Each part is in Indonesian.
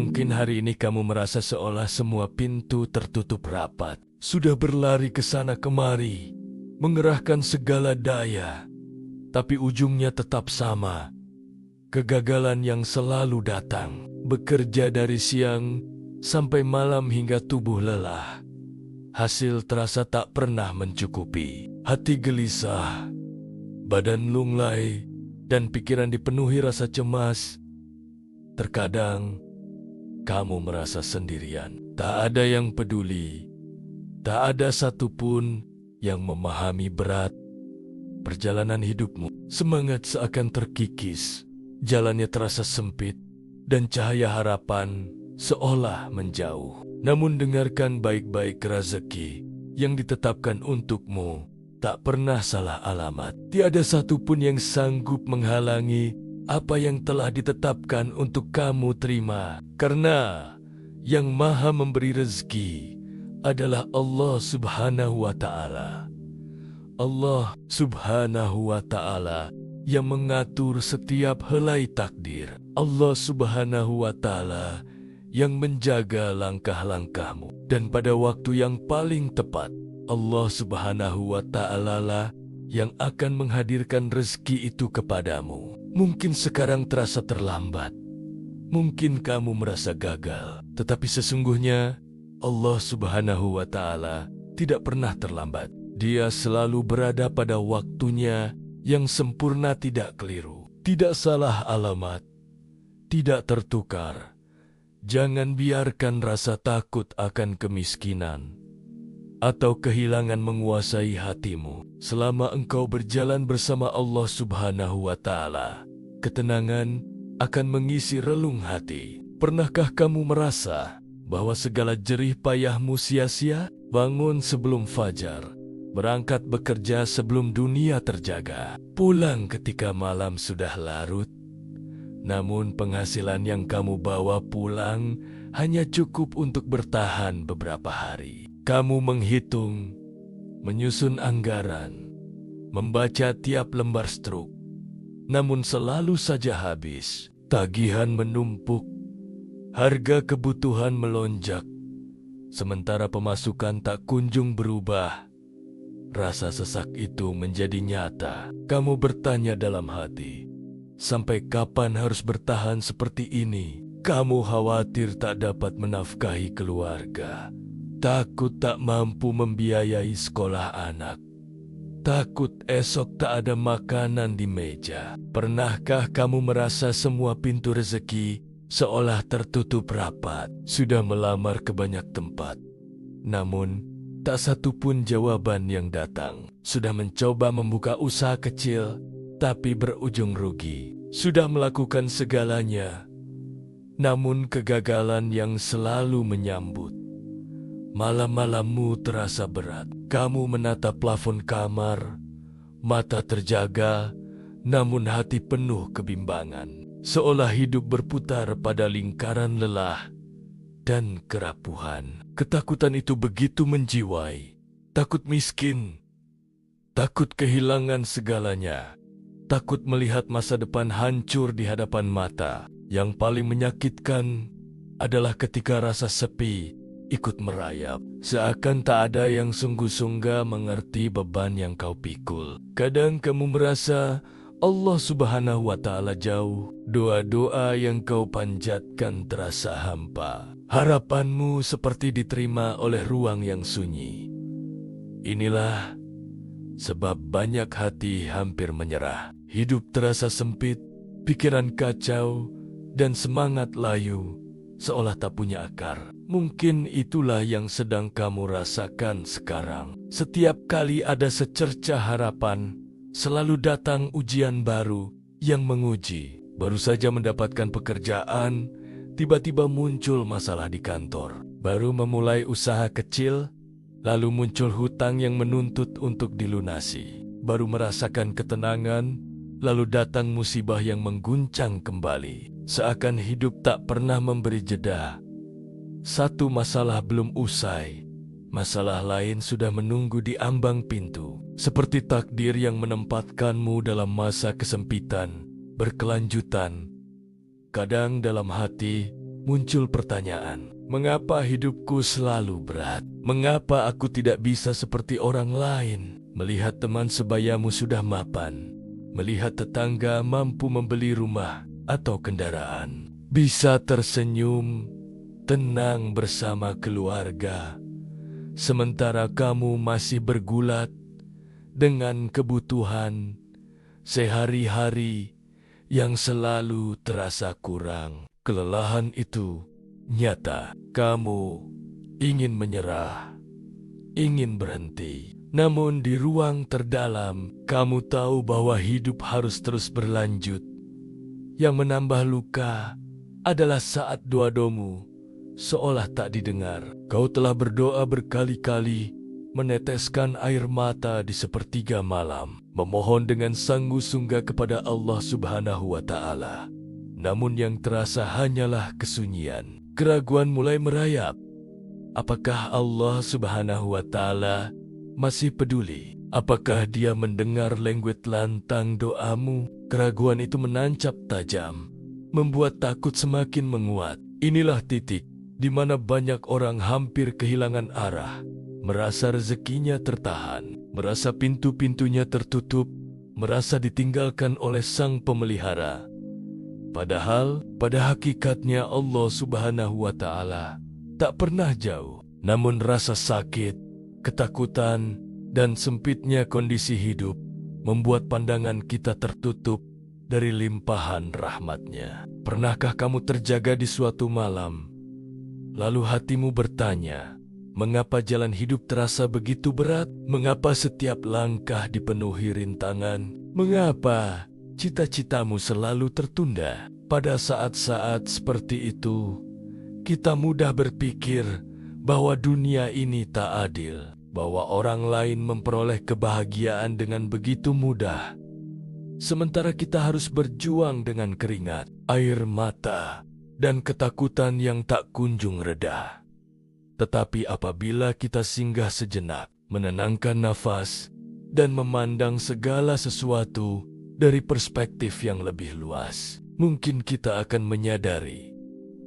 Mungkin hari ini kamu merasa seolah semua pintu tertutup rapat. Sudah berlari ke sana kemari, mengerahkan segala daya, tapi ujungnya tetap sama. Kegagalan yang selalu datang, bekerja dari siang sampai malam hingga tubuh lelah. Hasil terasa tak pernah mencukupi. Hati gelisah, badan lunglai, dan pikiran dipenuhi rasa cemas. Terkadang, kamu merasa sendirian. Tak ada yang peduli. Tak ada satupun yang memahami berat perjalanan hidupmu. Semangat seakan terkikis. Jalannya terasa sempit dan cahaya harapan seolah menjauh. Namun dengarkan baik-baik, rezeki yang ditetapkan untukmu tak pernah salah alamat. Tiada satupun yang sanggup menghalangi apa yang telah ditetapkan untuk kamu terima. Karena yang maha memberi rezeki adalah Allah Subhanahu wa Ta'ala. Allah Subhanahu wa Ta'ala yang mengatur setiap helai takdir. Allah Subhanahu wa Ta'ala yang menjaga langkah-langkahmu. Dan pada waktu yang paling tepat, Allah Subhanahu wa Ta'ala lah yang akan menghadirkan rezeki itu kepadamu. Mungkin sekarang terasa terlambat. Mungkin kamu merasa gagal. Tetapi sesungguhnya Allah Subhanahu wa Ta'ala tidak pernah terlambat. Dia selalu berada pada waktunya yang sempurna, tidak keliru, tidak salah alamat, tidak tertukar. Jangan biarkan rasa takut akan kemiskinan atau kehilangan menguasai hatimu. Selama engkau berjalan bersama Allah Subhanahu wa Ta'ala, ketenangan akan mengisi relung hati. Pernahkah kamu merasa bahwa segala jerih payahmu sia-sia? Bangun sebelum fajar, berangkat bekerja sebelum dunia terjaga, pulang ketika malam sudah larut. Namun penghasilan yang kamu bawa pulang hanya cukup untuk bertahan beberapa hari. Kamu menghitung, menyusun anggaran, membaca tiap lembar struk, namun selalu saja habis. Tagihan menumpuk, harga kebutuhan melonjak, sementara pemasukan tak kunjung berubah. Rasa sesak itu menjadi nyata. Kamu bertanya dalam hati, sampai kapan harus bertahan seperti ini? Kamu khawatir tak dapat menafkahi keluarga, takut tak mampu membiayai sekolah anak, takut esok tak ada makanan di meja. Pernahkah kamu merasa semua pintu rezeki seolah tertutup rapat? Sudah melamar ke banyak tempat, namun tak satu pun jawaban yang datang. Sudah mencoba membuka usaha kecil, tapi berujung rugi. Sudah melakukan segalanya, namun kegagalan yang selalu menyambut. Malam-malammu terasa berat. Kamu menatap plafon kamar, mata terjaga, namun hati penuh kebimbangan. Seolah hidup berputar pada lingkaran lelah dan kerapuhan. Ketakutan itu begitu menjiwai. Takut miskin, takut kehilangan segalanya, takut melihat masa depan hancur di hadapan mata. Yang paling menyakitkan adalah ketika rasa sepi ikut merayap, seakan tak ada yang sungguh-sungguh mengerti beban yang kau pikul. Kadang kamu merasa Allah Subhanahu wa Ta'ala jauh. Doa-doa yang kau panjatkan terasa hampa. Harapanmu seperti diterima oleh ruang yang sunyi. Inilah sebab banyak hati hampir menyerah. Hidup terasa sempit, pikiran kacau, dan semangat layu seolah tak punya akar. Mungkin itulah yang sedang kamu rasakan sekarang. Setiap kali ada secercah harapan, selalu datang ujian baru yang menguji. Baru saja mendapatkan pekerjaan, tiba-tiba muncul masalah di kantor. Baru memulai usaha kecil, lalu muncul hutang yang menuntut untuk dilunasi. Baru merasakan ketenangan, lalu datang musibah yang mengguncang kembali. Seakan hidup tak pernah memberi jeda. Satu masalah belum usai, masalah lain sudah menunggu di ambang pintu. Seperti takdir yang menempatkanmu dalam masa kesempitan, berkelanjutan. Kadang dalam hati muncul pertanyaan. Mengapa hidupku selalu berat? Mengapa aku tidak bisa seperti orang lain? Melihat teman sebayamu sudah mapan, melihat tetangga mampu membeli rumah atau kendaraan, bisa tersenyum, tenang bersama keluarga, sementara kamu masih bergulat dengan kebutuhan sehari-hari yang selalu terasa kurang. Kelelahan itu nyata. Kamu ingin menyerah, ingin berhenti. Namun di ruang terdalam, kamu tahu bahwa hidup harus terus berlanjut. Yang menambah luka adalah saat doa-doamu seolah tak didengar. Kau telah berdoa berkali-kali, meneteskan air mata di sepertiga malam, memohon dengan sungguh-sungguh kepada Allah Subhanahu wa Ta'ala. Namun yang terasa hanyalah kesunyian. Keraguan mulai merayap. Apakah Allah Subhanahu wa Ta'ala masih peduli? Apakah Dia mendengar lengwet lantang doamu? Keraguan itu menancap tajam, membuat takut semakin menguat. Inilah titik di mana banyak orang hampir kehilangan arah, merasa rezekinya tertahan, merasa pintu-pintunya tertutup, merasa ditinggalkan oleh Sang Pemelihara. Padahal pada hakikatnya Allah Subhanahu wa Ta'ala tak pernah jauh. Namun rasa sakit, ketakutan, dan sempitnya kondisi hidup membuat pandangan kita tertutup dari limpahan rahmat-Nya. Pernahkah kamu terjaga di suatu malam, lalu hatimu bertanya, mengapa jalan hidup terasa begitu berat? Mengapa setiap langkah dipenuhi rintangan? Mengapa cita-citamu selalu tertunda? Pada saat-saat seperti itu, kita mudah berpikir bahwa dunia ini tak adil, bahwa orang lain memperoleh kebahagiaan dengan begitu mudah, sementara kita harus berjuang dengan keringat, air mata, dan ketakutan yang tak kunjung reda. Tetapi apabila kita singgah sejenak, menenangkan nafas, dan memandang segala sesuatu dari perspektif yang lebih luas, mungkin kita akan menyadari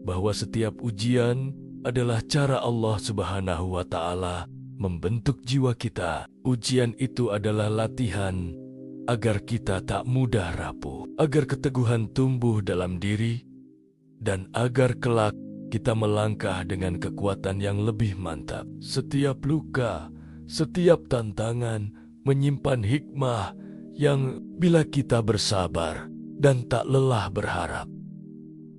bahwa setiap ujian adalah cara Allah Subhanahu wa Ta'ala membentuk jiwa kita. Ujian itu adalah latihan agar kita tak mudah rapuh, agar keteguhan tumbuh dalam diri, dan agar kelak kita melangkah dengan kekuatan yang lebih mantap. Setiap luka, setiap tantangan menyimpan hikmah yang bila kita bersabar dan tak lelah berharap,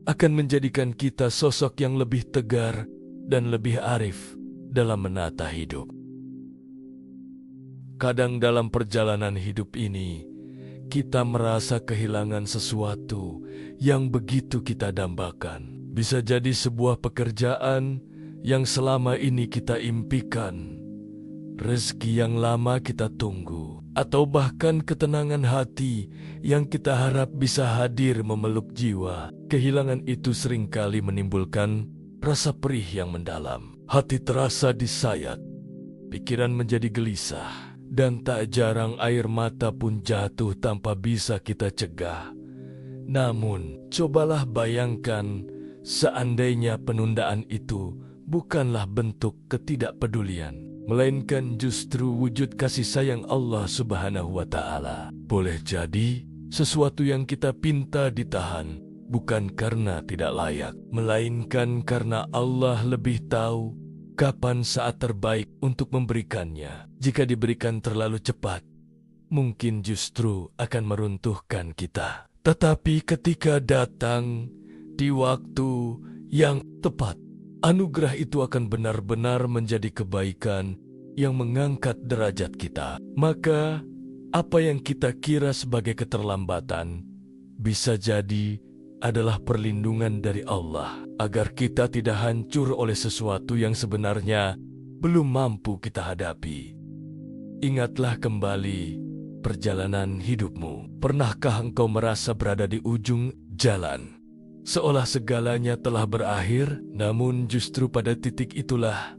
akan menjadikan kita sosok yang lebih tegar dan lebih arif dalam menata hidup. Kadang dalam perjalanan hidup ini, kita merasa kehilangan sesuatu yang begitu kita dambakan. Bisa jadi sebuah pekerjaan yang selama ini kita impikan, rezeki yang lama kita tunggu, atau bahkan ketenangan hati yang kita harap bisa hadir memeluk jiwa. Kehilangan itu seringkali menimbulkan rasa perih yang mendalam. Hati terasa disayat, pikiran menjadi gelisah, dan tak jarang air mata pun jatuh tanpa bisa kita cegah. Namun, cobalah bayangkan seandainya penundaan itu bukanlah bentuk ketidakpedulian, melainkan justru wujud kasih sayang Allah Subhanahu wa Ta'ala. Boleh jadi sesuatu yang kita pinta ditahan bukan karena tidak layak, melainkan karena Allah lebih tahu kapan saat terbaik untuk memberikannya. Jika diberikan terlalu cepat, mungkin justru akan meruntuhkan kita. Tetapi ketika datang di waktu yang tepat, anugerah itu akan benar-benar menjadi kebaikan yang mengangkat derajat kita. Maka, apa yang kita kira sebagai keterlambatan bisa jadi adalah perlindungan dari Allah agar kita tidak hancur oleh sesuatu yang sebenarnya belum mampu kita hadapi. Ingatlah kembali perjalanan hidupmu. Pernahkah engkau merasa berada di ujung jalan, seolah segalanya telah berakhir? Namun justru pada titik itulah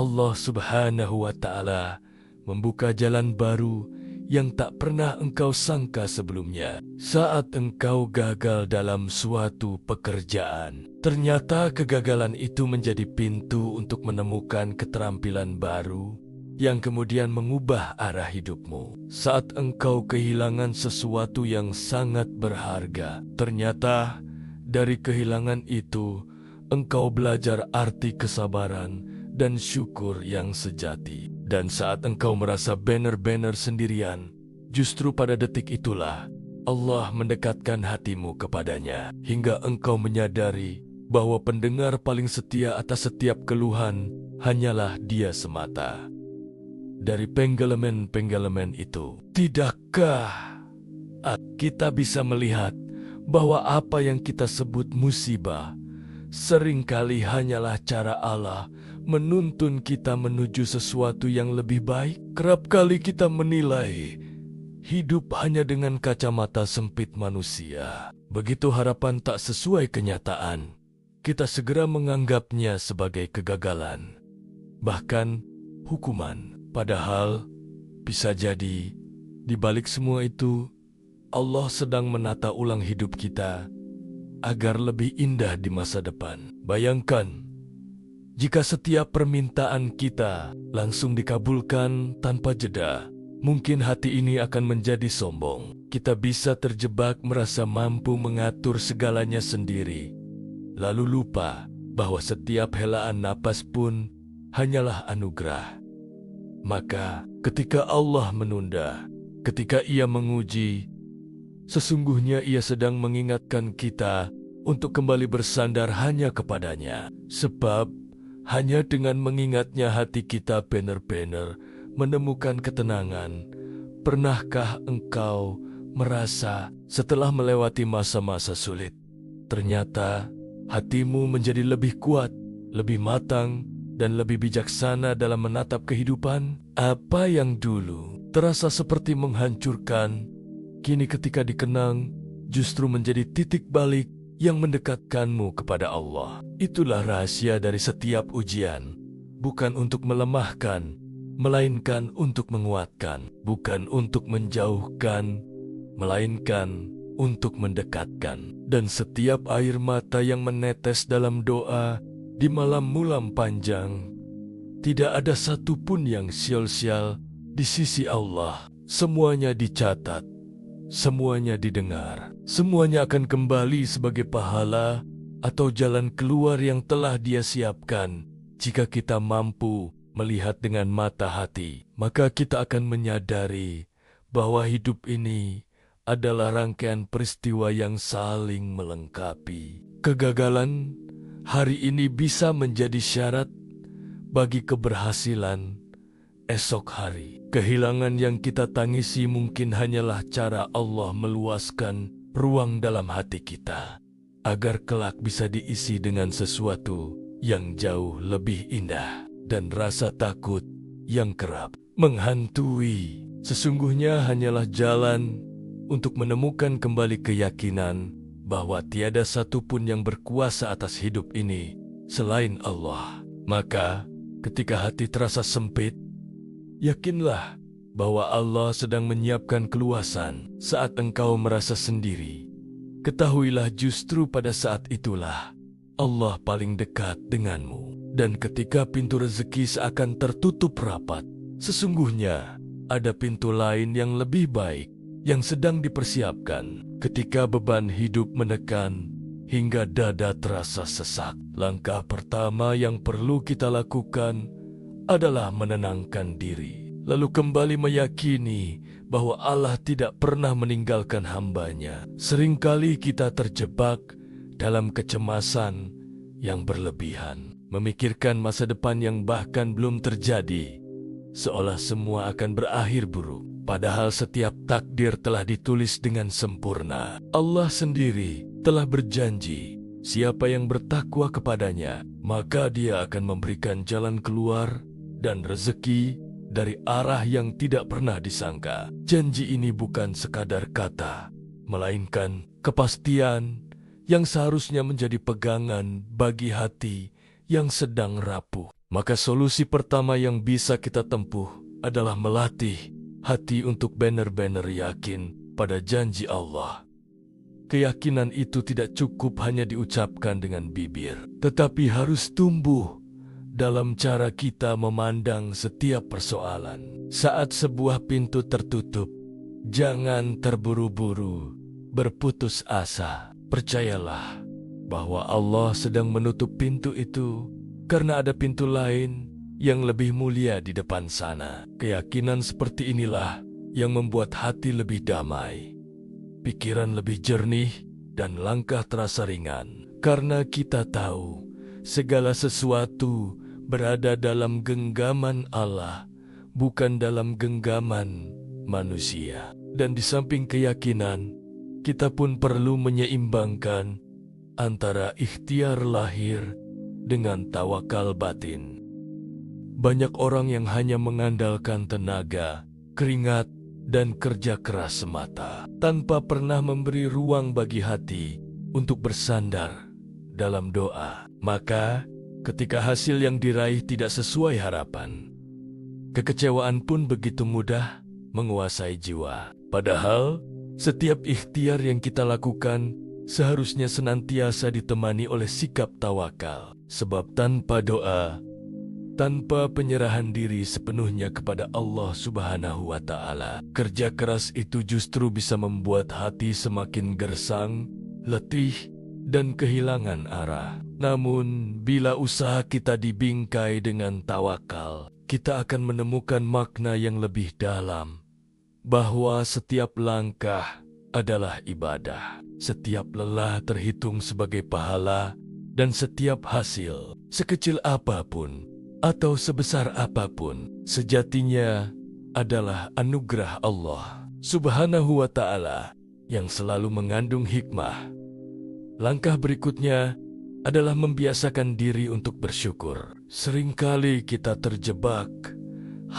Allah Subhanahu wa Ta'ala membuka jalan baru yang tak pernah engkau sangka sebelumnya. Saat engkau gagal dalam suatu pekerjaan, ternyata kegagalan itu menjadi pintu untuk menemukan keterampilan baru yang kemudian mengubah arah hidupmu. Saat engkau kehilangan sesuatu yang sangat berharga, ternyata dari kehilangan itu engkau belajar arti kesabaran dan syukur yang sejati. Dan saat engkau merasa benar-benar sendirian, justru pada detik itulah Allah mendekatkan hatimu kepadanya, hingga engkau menyadari bahwa pendengar paling setia atas setiap keluhan hanyalah Dia semata. Dari penggelemen-penggelemen itu, tidakkah kita bisa melihat bahwa apa yang kita sebut musibah seringkali hanyalah cara Allah menuntun kita menuju sesuatu yang lebih baik? Kerap kali kita menilai hidup hanya dengan kacamata sempit manusia. Begitu harapan tak sesuai kenyataan, kita segera menganggapnya sebagai kegagalan, bahkan hukuman. Padahal bisa jadi di balik semua itu Allah sedang menata ulang hidup kita agar lebih indah di masa depan. Bayangkan jika setiap permintaan kita langsung dikabulkan tanpa jeda, mungkin hati ini akan menjadi sombong. Kita bisa terjebak merasa mampu mengatur segalanya sendiri, lalu lupa bahwa setiap helaan napas pun hanyalah anugerah. Maka ketika Allah menunda, ketika Ia menguji, sesungguhnya Ia sedang mengingatkan kita untuk kembali bersandar hanya kepadanya. Sebab hanya dengan mengingatnya hati kita benar-benar menemukan ketenangan. Pernahkah engkau merasa setelah melewati masa-masa sulit, ternyata hatimu menjadi lebih kuat, lebih matang, dan lebih bijaksana dalam menatap kehidupan? Apa yang dulu terasa seperti menghancurkan, kini ketika dikenang justru menjadi titik balik yang mendekatkanmu kepada Allah. Itulah rahasia dari setiap ujian, bukan untuk melemahkan, melainkan untuk menguatkan, bukan untuk menjauhkan, melainkan untuk mendekatkan. Dan setiap air mata yang menetes dalam doa di malam-malam panjang, tidak ada satupun yang sia-sia di sisi Allah. Semuanya dicatat, semuanya didengar, semuanya akan kembali sebagai pahala atau jalan keluar yang telah Dia siapkan. Jika kita mampu melihat dengan mata hati, maka kita akan menyadari bahwa hidup ini adalah rangkaian peristiwa yang saling melengkapi. Kegagalan hari ini bisa menjadi syarat bagi keberhasilan esok hari. Kehilangan yang kita tangisi mungkin hanyalah cara Allah meluaskan ruang dalam hati kita, agar kelak bisa diisi dengan sesuatu yang jauh lebih indah. Dan rasa takut yang kerap menghantui sesungguhnya hanyalah jalan untuk menemukan kembali keyakinan bahwa tiada satupun yang berkuasa atas hidup ini selain Allah. Maka ketika hati terasa sempit, yakinlah bahwa Allah sedang menyiapkan keluasan. Saat engkau merasa sendiri, ketahuilah justru pada saat itulah Allah paling dekat denganmu. Dan ketika pintu rezeki seakan tertutup rapat, sesungguhnya ada pintu lain yang lebih baik yang sedang dipersiapkan. Ketika beban hidup menekan hingga dada terasa sesak, langkah pertama yang perlu kita lakukan adalah menenangkan diri, lalu kembali meyakini bahwa Allah tidak pernah meninggalkan hamba-Nya. Seringkali kita terjebak dalam kecemasan yang berlebihan, memikirkan masa depan yang bahkan belum terjadi, seolah semua akan berakhir buruk. Padahal setiap takdir telah ditulis dengan sempurna. Allah sendiri telah berjanji, siapa yang bertakwa kepadanya, maka Dia akan memberikan jalan keluar dan rezeki dari arah yang tidak pernah disangka. Janji ini bukan sekadar kata, melainkan kepastian yang seharusnya menjadi pegangan bagi hati yang sedang rapuh. Maka solusi pertama yang bisa kita tempuh adalah melatih hati untuk benar-benar yakin pada janji Allah. Keyakinan itu tidak cukup hanya diucapkan dengan bibir, tetapi harus tumbuh dalam cara kita memandang setiap persoalan. Saat sebuah pintu tertutup, jangan terburu-buru berputus asa. Percayalah bahwa Allah sedang menutup pintu itu karena ada pintu lain yang lebih mulia di depan sana. Keyakinan seperti inilah yang membuat hati lebih damai, pikiran lebih jernih, dan langkah terasa ringan. Karena kita tahu segala sesuatu berada dalam genggaman Allah, bukan dalam genggaman manusia. Dan di samping keyakinan, kita pun perlu menyeimbangkan antara ikhtiar lahir dengan tawakal batin. Banyak orang yang hanya mengandalkan tenaga, keringat, dan kerja keras semata, tanpa pernah memberi ruang bagi hati untuk bersandar dalam doa. Maka, ketika hasil yang diraih tidak sesuai harapan, kekecewaan pun begitu mudah menguasai jiwa. Padahal, setiap ikhtiar yang kita lakukan seharusnya senantiasa ditemani oleh sikap tawakal. Sebab tanpa doa, tanpa penyerahan diri sepenuhnya kepada Allah Subhanahu wa Ta'ala, kerja keras itu justru bisa membuat hati semakin gersang, letih, dan kehilangan arah. Namun, bila usaha kita dibingkai dengan tawakal, kita akan menemukan makna yang lebih dalam, bahwa setiap langkah adalah ibadah, setiap lelah terhitung sebagai pahala, dan setiap hasil, sekecil apapun atau sebesar apapun, sejatinya adalah anugerah Allah Subhanahu wa Ta'ala yang selalu mengandung hikmah. Langkah berikutnya adalah membiasakan diri untuk bersyukur. Seringkali kita terjebak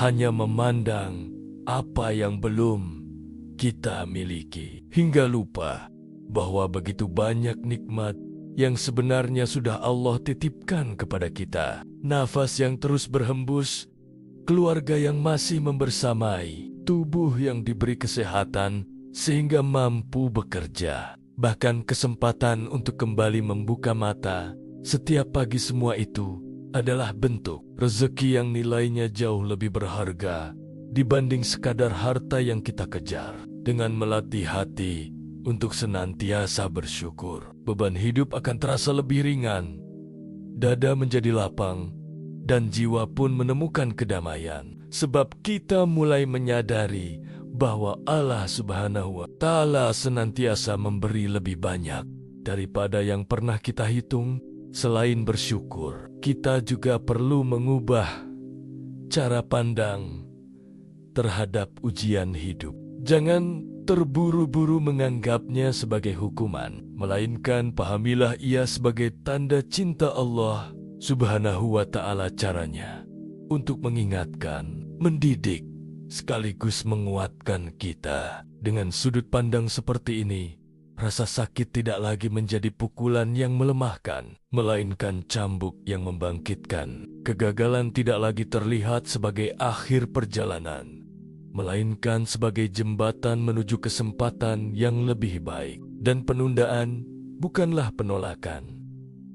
hanya memandang apa yang belum kita miliki, hingga lupa bahwa begitu banyak nikmat yang sebenarnya sudah Allah titipkan kepada kita. Nafas yang terus berhembus, keluarga yang masih membersamai, tubuh yang diberi kesehatan sehingga mampu bekerja, bahkan kesempatan untuk kembali membuka mata setiap pagi. Semua itu adalah bentuk rezeki yang nilainya jauh lebih berharga dibanding sekadar harta yang kita kejar. Dengan melatih hati untuk senantiasa bersyukur, beban hidup akan terasa lebih ringan, dada menjadi lapang, dan jiwa pun menemukan kedamaian. Sebab kita mulai menyadari bahwa Allah Subhanahu wa Ta'ala senantiasa memberi lebih banyak daripada yang pernah kita hitung. Selain bersyukur, kita juga perlu mengubah cara pandang terhadap ujian hidup. Jangan terburu-buru menganggapnya sebagai hukuman, melainkan pahamilah ia sebagai tanda cinta Allah Subhanahu wa Ta'ala. Caranya untuk mengingatkan, mendidik, sekaligus menguatkan kita. Dengan sudut pandang seperti ini, rasa sakit tidak lagi menjadi pukulan yang melemahkan, melainkan cambuk yang membangkitkan. Kegagalan tidak lagi terlihat sebagai akhir perjalanan, melainkan sebagai jembatan menuju kesempatan yang lebih baik. Dan penundaan bukanlah penolakan,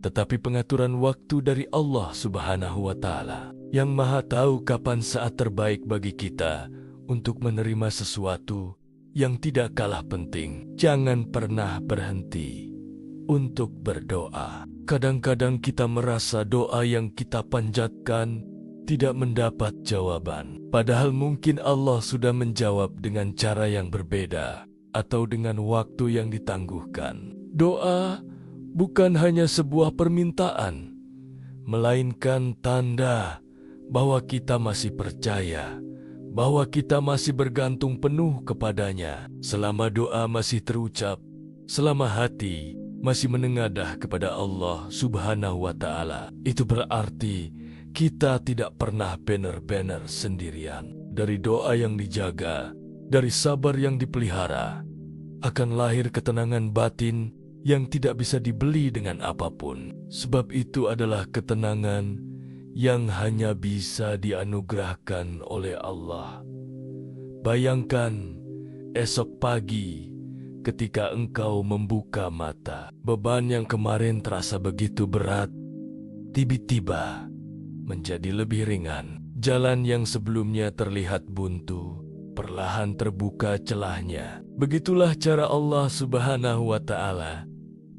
tetapi pengaturan waktu dari Allah Subhanahu wa Ta'ala, yang Maha Tahu kapan saat terbaik bagi kita untuk menerima sesuatu yang tidak kalah penting. Jangan pernah berhenti untuk berdoa. Kadang-kadang kita merasa doa yang kita panjatkan tidak mendapat jawaban, padahal mungkin Allah sudah menjawab dengan cara yang berbeda atau dengan waktu yang ditangguhkan. Doa bukan hanya sebuah permintaan, melainkan tanda bahwa kita masih percaya, bahwa kita masih bergantung penuh kepadanya. Selama doa masih terucap, selama hati masih menengadah kepada Allah Subhanahu wa Ta'ala, itu berarti kita tidak pernah benar-benar sendirian. Dari doa yang dijaga, dari sabar yang dipelihara, akan lahir ketenangan batin yang tidak bisa dibeli dengan apapun. Sebab itu adalah ketenangan yang hanya bisa dianugerahkan oleh Allah. Bayangkan esok pagi ketika engkau membuka mata, beban yang kemarin terasa begitu berat, tiba-tiba menjadi lebih ringan. Jalan yang sebelumnya terlihat buntu, perlahan terbuka celahnya. Begitulah cara Allah Subhanahu wa Ta'ala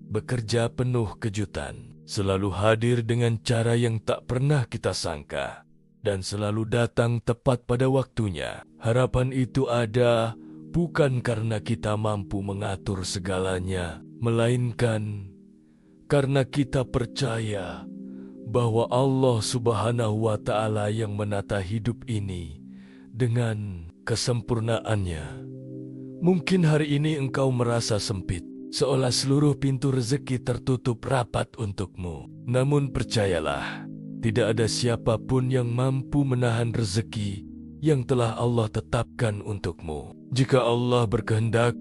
bekerja penuh kejutan, selalu hadir dengan cara yang tak pernah kita sangka, dan selalu datang tepat pada waktunya. Harapan itu ada bukan karena kita mampu mengatur segalanya, melainkan karena kita percaya bahwa Allah Subhanahu wa Ta'ala yang menata hidup ini dengan kesempurnaannya. Mungkin hari ini engkau merasa sempit, seolah seluruh pintu rezeki tertutup rapat untukmu. Namun percayalah, tidak ada siapapun yang mampu menahan rezeki yang telah Allah tetapkan untukmu. Jika Allah berkehendak,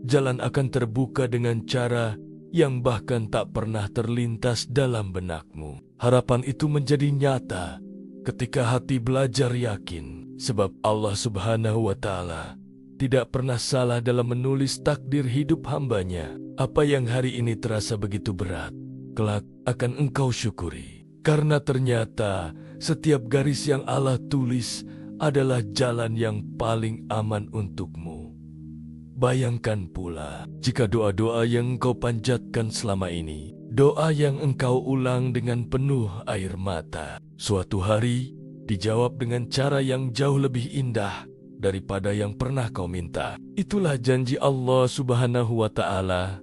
jalan akan terbuka dengan cara yang bahkan tak pernah terlintas dalam benakmu. Harapan itu menjadi nyata ketika hati belajar yakin, sebab Allah Subhanahu wa Ta'ala tidak pernah salah dalam menulis takdir hidup hambanya. Apa yang hari ini terasa begitu berat, kelak akan engkau syukuri, karena ternyata setiap garis yang Allah tulis adalah jalan yang paling aman untukmu. Bayangkan pula jika doa-doa yang engkau panjatkan selama ini, doa yang engkau ulang dengan penuh air mata, suatu hari dijawab dengan cara yang jauh lebih indah daripada yang pernah kau minta. Itulah janji Allah Subhanahu wa Ta'ala.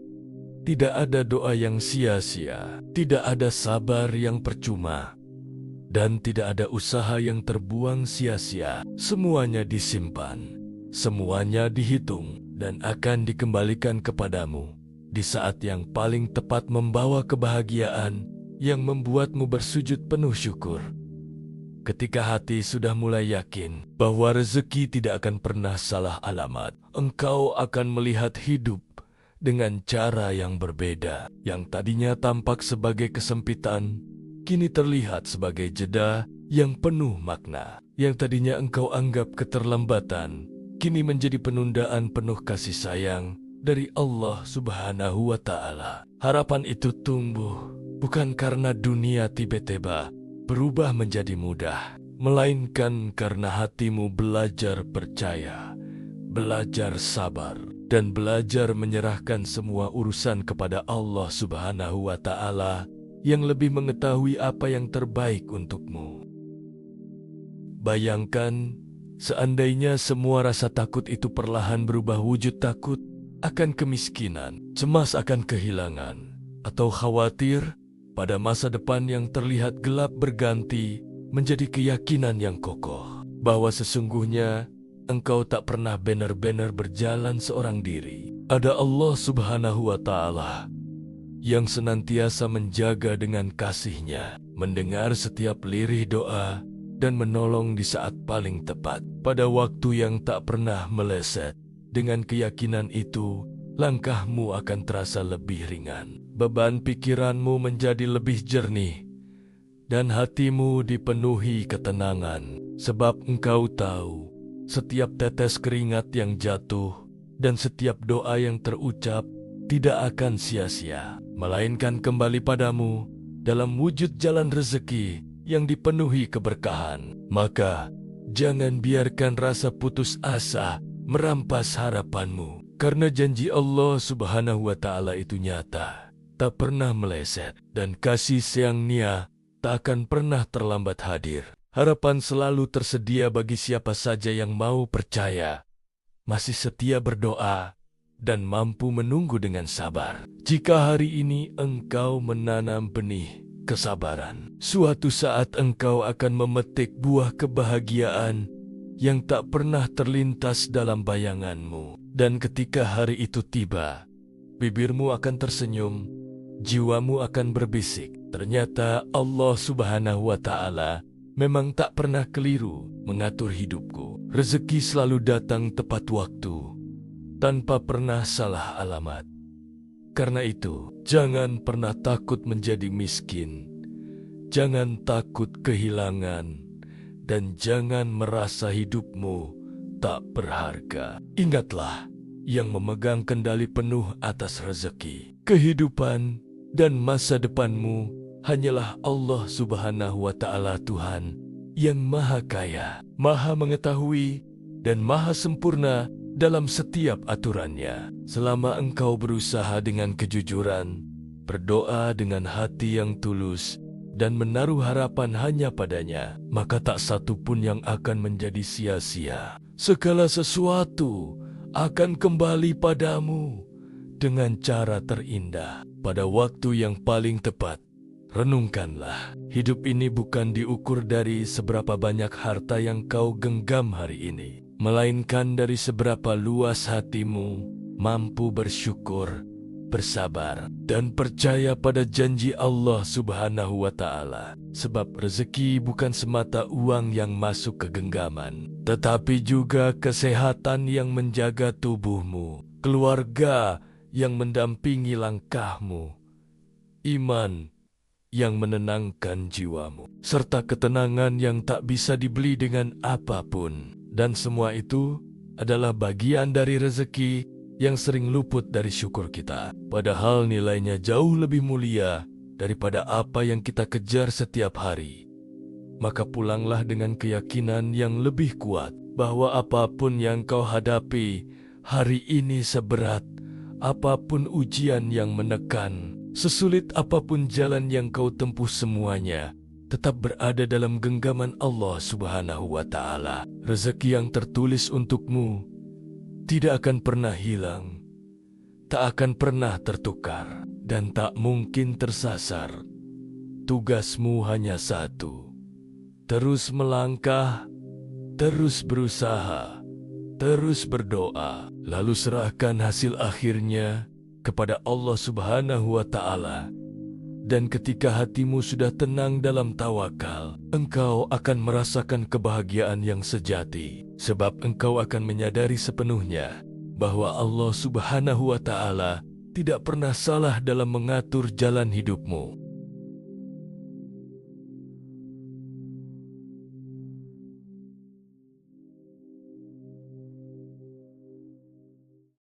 Tidak ada doa yang sia-sia, tidak ada sabar yang percuma, dan tidak ada usaha yang terbuang sia-sia. Semuanya disimpan, semuanya dihitung, dan akan dikembalikan kepadamu di saat yang paling tepat, membawa kebahagiaan yang membuatmu bersujud penuh syukur. Ketika hati sudah mulai yakin bahwa rezeki tidak akan pernah salah alamat, engkau akan melihat hidup dengan cara yang berbeda. Yang tadinya tampak sebagai kesempitan, kini terlihat sebagai jeda yang penuh makna. Yang tadinya engkau anggap keterlambatan, kini menjadi penundaan penuh kasih sayang dari Allah Subhanahu wa Ta'ala. Harapan itu tumbuh bukan karena dunia tiba-tiba berubah menjadi mudah, melainkan karena hatimu belajar percaya, belajar sabar, dan belajar menyerahkan semua urusan kepada Allah Subhanahu wa Ta'ala yang lebih mengetahui apa yang terbaik untukmu. Bayangkan, seandainya semua rasa takut itu perlahan berubah wujud takut akan kemiskinan, cemas akan kehilangan, atau khawatir pada masa depan yang terlihat gelap berganti menjadi keyakinan yang kokoh bahwa sesungguhnya engkau tak pernah benar-benar berjalan seorang diri. Ada Allah Subhanahu wa Ta'ala yang senantiasa menjaga dengan kasih-Nya, mendengar setiap lirih doa, dan menolong di saat paling tepat, pada waktu yang tak pernah meleset. Dengan keyakinan itu, langkahmu akan terasa lebih ringan, beban pikiranmu menjadi lebih jernih, dan hatimu dipenuhi ketenangan, sebab engkau tahu setiap tetes keringat yang jatuh dan setiap doa yang terucap tidak akan sia-sia, melainkan kembali padamu dalam wujud jalan rezeki yang dipenuhi keberkahan. Maka jangan biarkan rasa putus asa merampas harapanmu, karena janji Allah Subhanahu wa Ta'ala itu nyata, tak pernah meleset, dan kasih sayang-Nya tak akan pernah terlambat hadir. Harapan selalu tersedia bagi siapa saja yang mau percaya, masih setia berdoa, dan mampu menunggu dengan sabar. Jika hari ini engkau menanam benih kesabaran, suatu saat engkau akan memetik buah kebahagiaan yang tak pernah terlintas dalam bayanganmu. Dan ketika hari itu tiba, bibirmu akan tersenyum, jiwamu akan berbisik, ternyata Allah Subhanahu wa Ta'ala memang tak pernah keliru mengatur hidupku. Rezeki selalu datang tepat waktu, tanpa pernah salah alamat. Karena itu, jangan pernah takut menjadi miskin, jangan takut kehilangan, dan jangan merasa hidupmu tak berharga. Ingatlah, yang memegang kendali penuh atas rezeki, kehidupan, dan masa depanmu hanyalah Allah Subhanahu wa Ta'ala, Tuhan yang Maha Kaya, Maha Mengetahui, dan Maha Sempurna dalam setiap aturannya. Selama engkau berusaha dengan kejujuran, berdoa dengan hati yang tulus, dan menaruh harapan hanya padanya, maka tak satu pun yang akan menjadi sia-sia. Segala sesuatu akan kembali padamu dengan cara terindah pada waktu yang paling tepat. Renungkanlah, hidup ini bukan diukur dari seberapa banyak harta yang kau genggam hari ini, melainkan dari seberapa luas hatimu mampu bersyukur, bersabar, dan percaya pada janji Allah Subhanahu wa Ta'ala. Sebab rezeki bukan semata uang yang masuk ke genggaman, tetapi juga kesehatan yang menjaga tubuhmu, keluarga yang mendampingi langkahmu, iman yang menenangkan jiwamu, serta ketenangan yang tak bisa dibeli dengan apapun. Dan semua itu adalah bagian dari rezeki yang sering luput dari syukur kita, padahal nilainya jauh lebih mulia daripada apa yang kita kejar setiap hari. Maka pulanglah dengan keyakinan yang lebih kuat bahwa apapun yang kau hadapi hari ini, seberat apapun ujian yang menekan, sesulit apapun jalan yang kau tempuh, semuanya tetap berada dalam genggaman Allah Subhanahu wa Ta'ala. Rezeki yang tertulis untukmu tidak akan pernah hilang, tak akan pernah tertukar, dan tak mungkin tersasar. Tugasmu hanya satu: terus melangkah, terus berusaha, terus berdoa, lalu serahkan hasil akhirnya kepada Allah Subhanahu wa Ta'ala. Dan ketika hatimu sudah tenang dalam tawakal, engkau akan merasakan kebahagiaan yang sejati, sebab engkau akan menyadari sepenuhnya bahwa Allah Subhanahu wa Ta'ala tidak pernah salah dalam mengatur jalan hidupmu.